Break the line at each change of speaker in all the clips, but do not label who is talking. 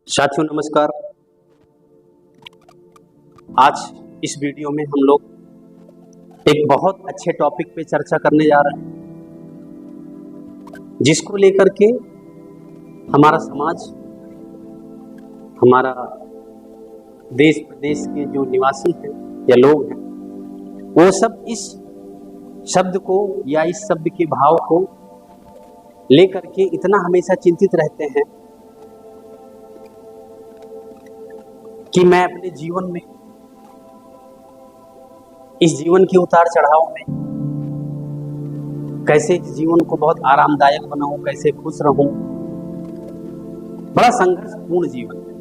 साथियों नमस्कार। आज इस वीडियो में हम लोग एक बहुत अच्छे टॉपिक पे चर्चा करने जा रहे हैं, जिसको लेकर के हमारा समाज, हमारा देश प्रदेश के जो निवासी हैं या लोग हैं, वो सब इस शब्द को या इस शब्द के भाव को लेकर के इतना हमेशा चिंतित रहते हैं कि मैं अपने जीवन में, इस जीवन के उतार चढ़ाव में कैसे इस जीवन को बहुत आरामदायक बनाऊं, कैसे खुश रहूं। बड़ा संघर्षपूर्ण जीवन है।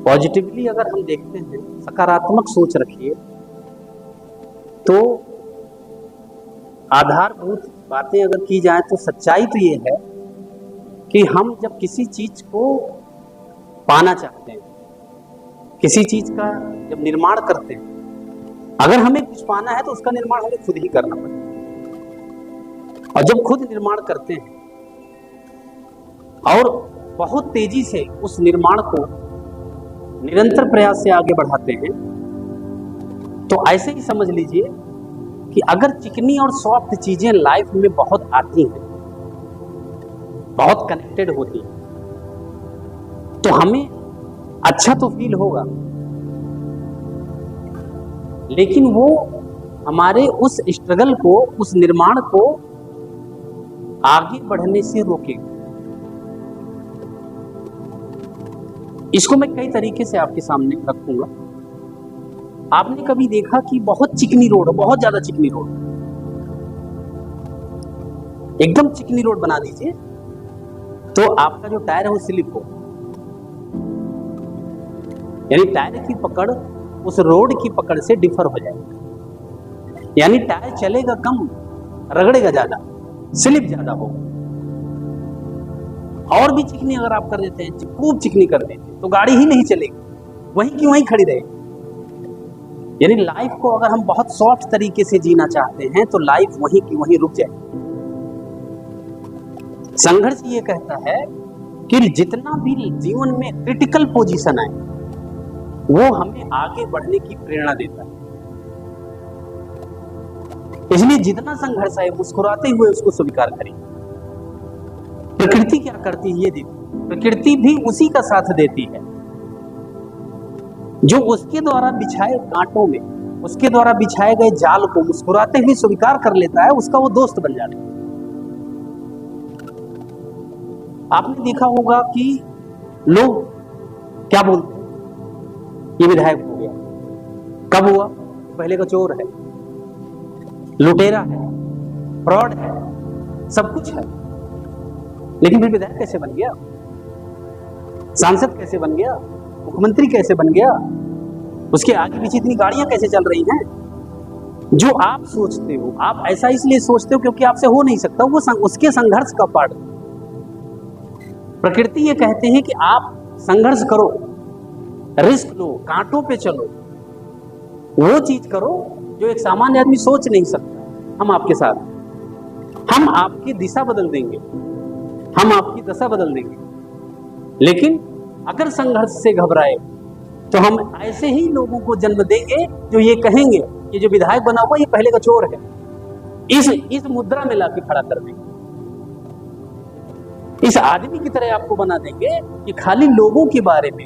पॉजिटिवली अगर हम देखते हैं, सकारात्मक सोच रखिए, तो आधारभूत बातें अगर की जाए तो सच्चाई तो ये है कि हम जब किसी चीज को पाना चाहते हैं, किसी चीज का जब निर्माण करते हैं, अगर हमें कुछ पाना है तो उसका निर्माण हमें खुद ही करना पड़ेगा। और जब खुद निर्माण करते हैं और बहुत तेजी से उस निर्माण को निरंतर प्रयास से आगे बढ़ाते हैं, तो ऐसे ही समझ लीजिए कि अगर चिकनी और सॉफ्ट चीजें लाइफ में बहुत आती हैं, बहुत कनेक्टेड होती है, तो हमें अच्छा तो फील होगा, लेकिन वो हमारे उस स्ट्रगल को, उस निर्माण को आगे बढ़ने से रोकेगा। इसको मैं कई तरीके से आपके सामने रखूंगा। आपने कभी देखा कि बहुत चिकनी रोड, बहुत ज्यादा चिकनी रोड, एकदम चिकनी रोड बना दीजिए तो आपका जो टायर है वो स्लिप हो, यानी टायर की पकड़ उस रोड की पकड़ से डिफर हो जाएगा, यानी टायर चलेगा कम, रगड़ेगा ज्यादा, स्लिप ज्यादा होगा। और भी चिकनी अगर आप कर देते हैं, खूब चिकनी कर देते हैं, तो गाड़ी ही नहीं चलेगी, वहीं की वहीं खड़ी रहेगी। यानी लाइफ को अगर हम बहुत सॉफ्ट तरीके से जीना चाहते हैं तो लाइफ वहीं की वहीं रुक जाएगी। संघर्ष ये कहता है कि जितना भी जीवन में क्रिटिकल पोजीशन आए, वो हमें आगे बढ़ने की प्रेरणा देता है। इसलिए जितना संघर्ष आए, मुस्कुराते हुए उसको स्वीकार करिए। प्रकृति क्या करती है ये देखिए, प्रकृति भी उसी का साथ देती है जो उसके द्वारा बिछाए कांटों में, उसके द्वारा बिछाए गए जाल को मुस्कुराते हुए स्वीकार कर लेता है, उसका वो दोस्त बन जाता है। आपने देखा होगा कि लोग क्या बोलते हैं, ये विधायक हो गया, कब हुआ? पहले का चोर है, लुटेरा है, फ्रॉड है, सब कुछ है, लेकिन फिर विधायक कैसे बन गया? सांसद कैसे बन गया? मुख्यमंत्री कैसे बन गया? उसके आगे पीछे इतनी गाड़ियां कैसे चल रही हैं? जो आप सोचते हो, आप ऐसा इसलिए सोचते हो क्योंकि आपसे हो नहीं सकता, वो उसके संघर्ष का पार्ट। प्रकृति ये कहते हैं कि आप संघर्ष करो, रिस्क लो, कांटों पे चलो, वो चीज करो जो एक सामान्य आदमी सोच नहीं सकता। हम आपके साथ, हम आपकी दिशा बदल देंगे, हम आपकी दशा बदल देंगे। लेकिन अगर संघर्ष से घबराए तो हम ऐसे ही लोगों को जन्म देंगे जो ये कहेंगे कि जो विधायक बना हुआ ये पहले का चोर है। इस मुद्रा में लाके खड़ा कर देंगे, इस आदमी की तरह आपको बना देंगे कि खाली लोगों के बारे में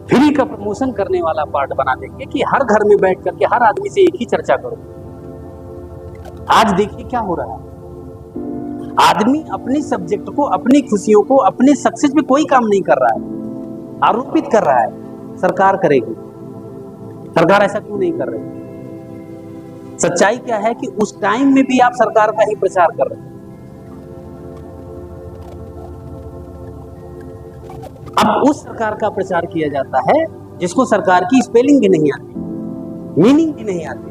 फ्री का प्रमोशन करने वाला पार्ट बना देंगे कि हर घर में बैठ करके हर आदमी से एक ही चर्चा करो। आज देखिए क्या हो रहा है, आदमी अपने सब्जेक्ट को, अपनी खुशियों को, अपने सक्सेस में कोई काम नहीं कर रहा है, आरोपित कर रहा है सरकार करेगी। सरकार ऐसा क्यों नहीं कर रही? सच्चाई क्या है कि उस टाइम में भी आप सरकार का ही प्रचार कर रहे हैं। अब उस सरकार का प्रचार किया जाता है जिसको सरकार की स्पेलिंग भी नहीं आती, मीनिंग भी नहीं आती।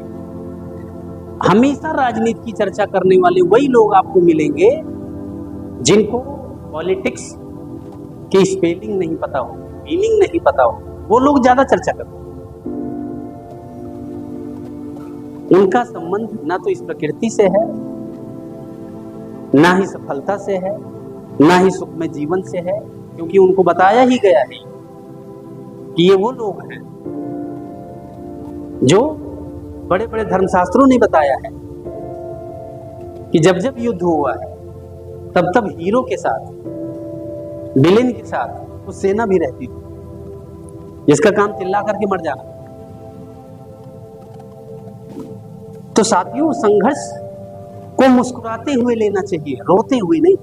हमेशा राजनीति की चर्चा करने वाले वही लोग आपको मिलेंगे जिनको पॉलिटिक्स की स्पेलिंग नहीं पता हो, मीनिंग नहीं पता हो, वो लोग ज्यादा चर्चा करते हैं। उनका संबंध ना तो इस प्रकृति से है, ना ही सफलता से है, ना ही सुख में जीवन से है, क्योंकि उनको बताया ही गया है कि ये वो लोग हैं जो बड़े बड़े धर्मशास्त्रों ने बताया है कि जब जब युद्ध हुआ है तब तब हीरो के साथ, विलेन के साथ वो सेना भी रहती थी जिसका काम चिल्ला करके मर जाना। तो साथियों, संघर्ष को मुस्कुराते हुए लेना चाहिए, रोते हुए नहीं।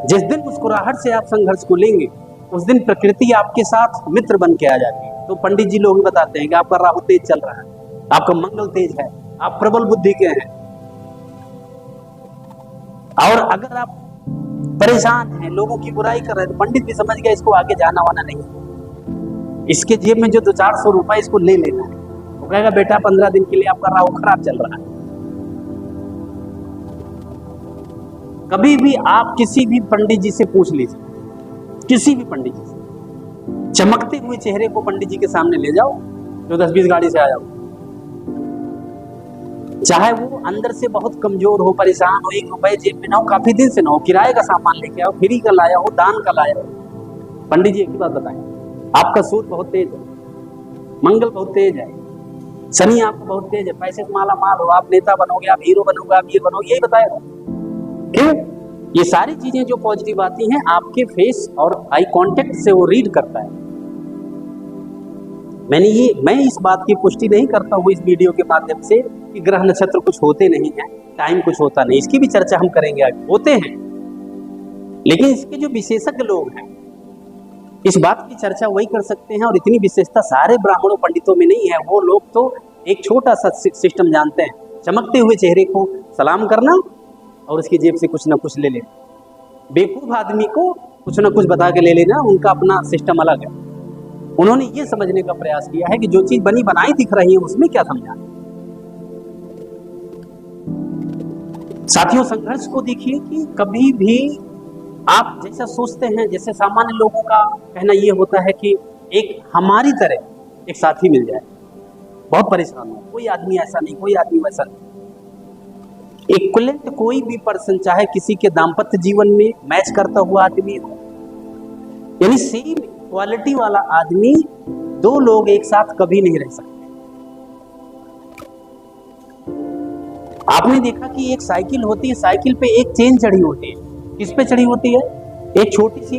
जिस दिन मुस्कुराहट से आप संघर्ष को लेंगे उस दिन प्रकृति आपके साथ मित्र बन के आ जाती है। तो पंडित जी लोग भी बताते हैं कि आपका राहु तेज चल रहा है, आपका मंगल तेज है, आप प्रबल बुद्धि के हैं। और अगर आप परेशान हैं, लोगों की बुराई कर रहे हैं, तो पंडित भी समझ गया इसको आगे जाना वाना नहीं, इसके जेब में जो 200-400 रुपए इसको ले लेना है। वो कहेगा बेटा 15 दिन के लिए आपका राहु खराब चल रहा है। कभी भी आप किसी भी पंडित जी से पूछ लीजिए, किसी भी पंडित जी से, चमकते हुए चेहरे को पंडित जी के सामने ले जाओ, जो 10-20 गाड़ी से आ जाओ, चाहे वो अंदर से बहुत कमजोर हो, परेशान हो, 1 रुपए जेब में ना हो, काफी दिन से ना हो, किराए का सामान लेके आओ, फ्री का लाया हो, दान का लाया हो, पंडित जी एक ही बात बताएं, आपका सूर्य बहुत तेज है, मंगल बहुत तेज है, शनि आपको बहुत तेज है, पैसे से माला माल हो, आप नेता बनोगे, आप हीरो बनोगे, आप ये बनोगे, यही बताएगा। क्यों? ये सारी चीजें जो पॉजिटिव आती हैं आपके फेस और आई कांटेक्ट से वो रीड करता है। मैं इस बात की पुष्टि नहीं करता हूँ इस वीडियो के माध्यम से कि ग्रह नक्षत्र कुछ होते नहीं है, टाइम कुछ होता नहीं, इसकी भी चर्चा हम करेंगे आगे, होते हैं। लेकिन इसके जो विशेषज्ञ लोग हैं इस बात की चर्चा वही कर सकते हैं, और इतनी विशेषता सारे ब्राह्मणों पंडितों में नहीं है। वो लोग तो एक छोटा सा सिस्टम जानते हैं, चमकते हुए चेहरे को सलाम करना और उसकी जेब से कुछ ना कुछ ले लेना। बेवकूफ आदमी को कुछ ना कुछ बता के ले लेना, उनका अपना सिस्टम अलग है। उन्होंने ये समझने का प्रयास किया है कि जो चीज बनी बनाई दिख रही है उसमें क्या समझा। साथियों, संघर्ष को देखिए कि कभी भी आप जैसा सोचते हैं, जैसे सामान्य लोगों का कहना ये होता है कि एक हमारी तरह एक साथी मिल जाए, बहुत परेशान हो, कोई आदमी ऐसा नहीं, कोई आदमी वैसा नहीं। इक्विवेलेंट कोई भी पर्सन, चाहे किसी के दाम्पत्य जीवन में मैच करता हुआ आदमी हो, यानी सेम क्वालिटी वाला आदमी, दो लोग एक साथ कभी नहीं रह सकते। आपने देखा कि एक साइकिल होती है, साइकिल पे एक चेन चढ़ी होती है, किस पे चढ़ी होती है? एक छोटी सी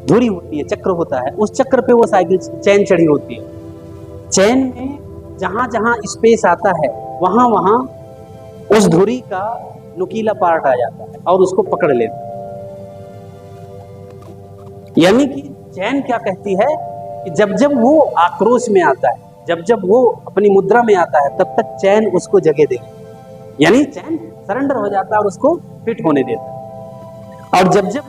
धुरी होती है, चक्र होता है, उस चक्र पे वो साइकिल चेन चढ़ी होती है। चेन में जहां जहां स्पेस आता है वहां वहां उस धुरी का नुकीला पार्ट आ जाता है और उसको पकड़ लेता है। यानी कि चैन क्या कहती है कि जब जब वो आक्रोश में आता है, जब जब वो अपनी मुद्रा में आता है, तब तक चैन उसको जगह देगी, यानी चैन सरेंडर हो जाता है और उसको फिट होने देता है। और जब जब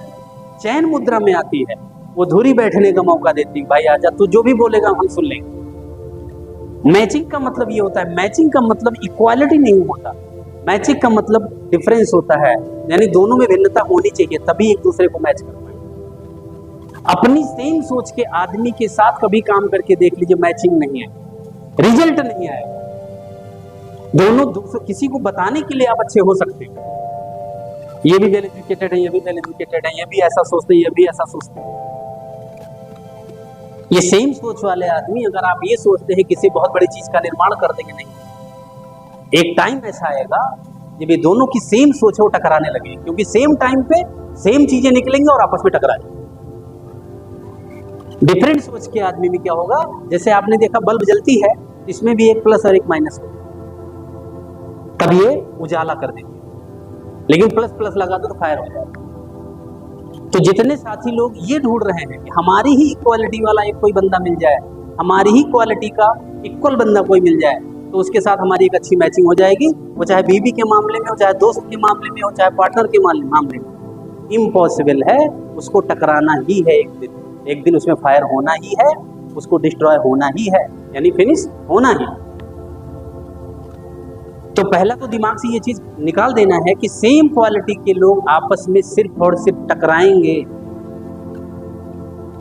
चैन मुद्रा में आती है, वो धुरी बैठने का मौका देती है, भाई आजा, तू जो भी बोलेगा हम सुन लेंगे। मैचिंग का मतलब ये होता है, मैचिंग का मतलब इक्वालिटी नहीं होता, मैचिंग का मतलब डिफरेंस होता है, यानी दोनों में भिन्नता होनी चाहिए, तभी एक दूसरे को मैच कर पाएंगे। अपनी सेम सोच के आदमी के साथ कभी काम करके देख लीजिए, मैचिंग नहीं है, रिजल्ट नहीं आएगा। दोनों किसी को बताने के लिए आप अच्छे हो सकते हैं, ये भी वेल एजुकेटेड है, ये भी वेल एजुकेटेड है, ये भी ऐसा सोचते हैं, ये भी ऐसा सोचते हैं। ये सेम सोच वाले आदमी, अगर आप ये सोचते हैं किसी बहुत बड़ी चीज का निर्माण कर देंगे, नहीं, एक टाइम ऐसा आएगा जब ये दोनों की सेम सोच है वो टकराने लगेगी, क्योंकि सेम टाइम पे सेम चीजें निकलेंगी और आपस में टकराएंगे। डिफरेंट सोच के आदमी में क्या होगा, जैसे आपने देखा बल्ब जलती है, इसमें भी एक प्लस और एक माइनस होगा, तब ये उजाला कर देंगे, लेकिन प्लस प्लस लगा दो तो फायर हो जाएगा। तो जितने साथी लोग ये ढूंढ रहे हैं कि हमारी ही इक्वालिटी वाला एक कोई बंदा मिल जाए, हमारी ही क्वालिटी का इक्वल बंदा कोई मिल जाए, तो उसके साथ हमारी एक अच्छी मैचिंग हो जाएगी, वो चाहे बीवी के मामले में हो, चाहे दोस्त के मामले में हो, चाहे पार्टनर के मामले में, इम्पॉसिबल है, उसको टकराना ही है, एक दिन उसमें फायर होना ही है, उसको डिस्ट्रॉय होना ही है, यानी फिनिश होना ही। तो पहला तो दिमाग से ये चीज निकाल देना है कि सेम क्वालिटी के लोग आपस में सिर्फ और सिर्फ टकराएंगे,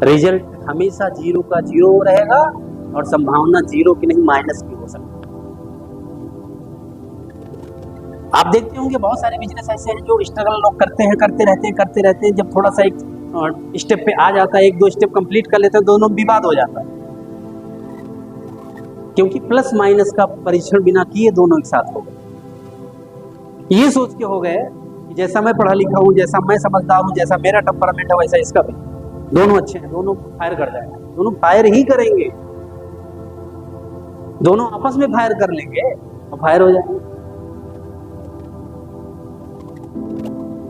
रिजल्ट हमेशा 0 का 0 रहेगा और संभावना 0 की नहीं माइनस की हो सकती है। आप देखते होंगे बहुत सारे बिजनेस ऐसे हैं जो स्ट्रगल लोग करते रहते हैं, जब थोड़ा सा एक स्टेप पे आ जाता है, एक दो स्टेप कंप्लीट कर लेते हैं, दोनों विवाद हो जाता है, क्योंकि प्लस माइनस का परीक्षण बिना किए दोनों एक साथ हो गए। ये सोच के हो गए कि जैसा मैं पढ़ा लिखा हूं, जैसा मैं समझदार हूं, जैसा मेरा टेम्परामेंट है, वैसा इसका भी। दोनों अच्छे हैं, दोनों फायर कर जाएंगे, दोनों फायर ही करेंगे, दोनों आपस में फायर कर लेंगे और फायर हो जाएंगे।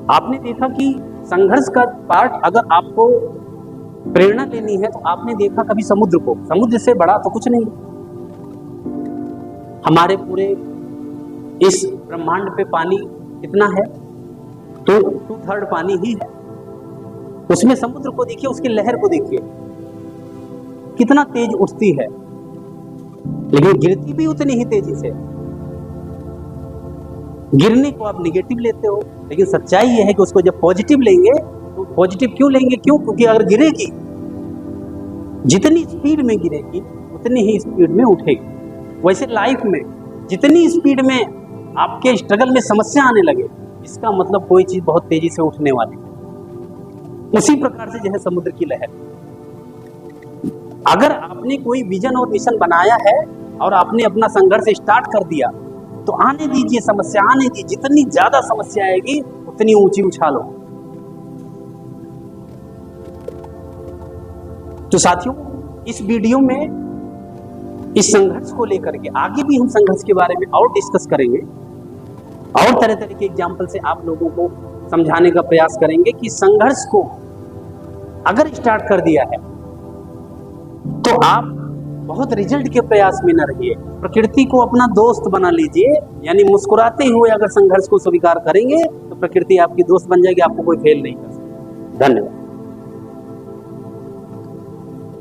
आपने देखा कि संघर्ष का पार्ट, अगर आपको प्रेरणा लेनी है तो आपने देखा कभी समुद्र को, समुद्र से बड़ा तो कुछ नहीं। हमारे पूरे इस ब्रह्मांड पे पानी कितना है, तो 2/3 पानी ही है। उसमें समुद्र को देखिए, उसकी लहर को देखिए कितना तेज उठती है, लेकिन गिरती भी उतनी ही तेजी से। गिरने को आप निगेटिव लेते हो, लेकिन सच्चाई यह है कि उसको जब पॉजिटिव लेंगे तो पॉजिटिव क्यों लेंगे? क्यों? क्योंकि अगर गिरेगी, जितनी स्पीड में गिरेगी उतनी ही स्पीड में उठेगी। वैसे लाइफ में जितनी स्पीड में आपके स्ट्रगल में समस्या आने लगे, इसका मतलब कोई चीज बहुत तेजी से उठने वाली है। उसी प्रकार से जो है समुद्र की लहर, अगर आपने कोई विजन और मिशन बनाया है और आपने अपना संघर्ष स्टार्ट कर दिया, तो आने दीजिए, समस्या आने दीजिए, जितनी ज्यादा समस्या आएगी उतनी ऊंची उछाल हो। तो साथियों, इस वीडियो में इस संघर्ष को लेकर के आगे भी हम संघर्ष के बारे में और डिस्कस करेंगे और तरह तरह के एग्जाम्पल से आप लोगों को समझाने का प्रयास करेंगे कि संघर्ष को अगर स्टार्ट कर दिया है तो आप बहुत रिजल्ट के प्रयास में न रहिए, प्रकृति को अपना दोस्त बना लीजिए। यानी मुस्कुराते हुए अगर संघर्ष को स्वीकार करेंगे तो प्रकृति आपकी दोस्त बन जाएगी, आपको कोई फेल नहीं कर सकता। धन्यवाद।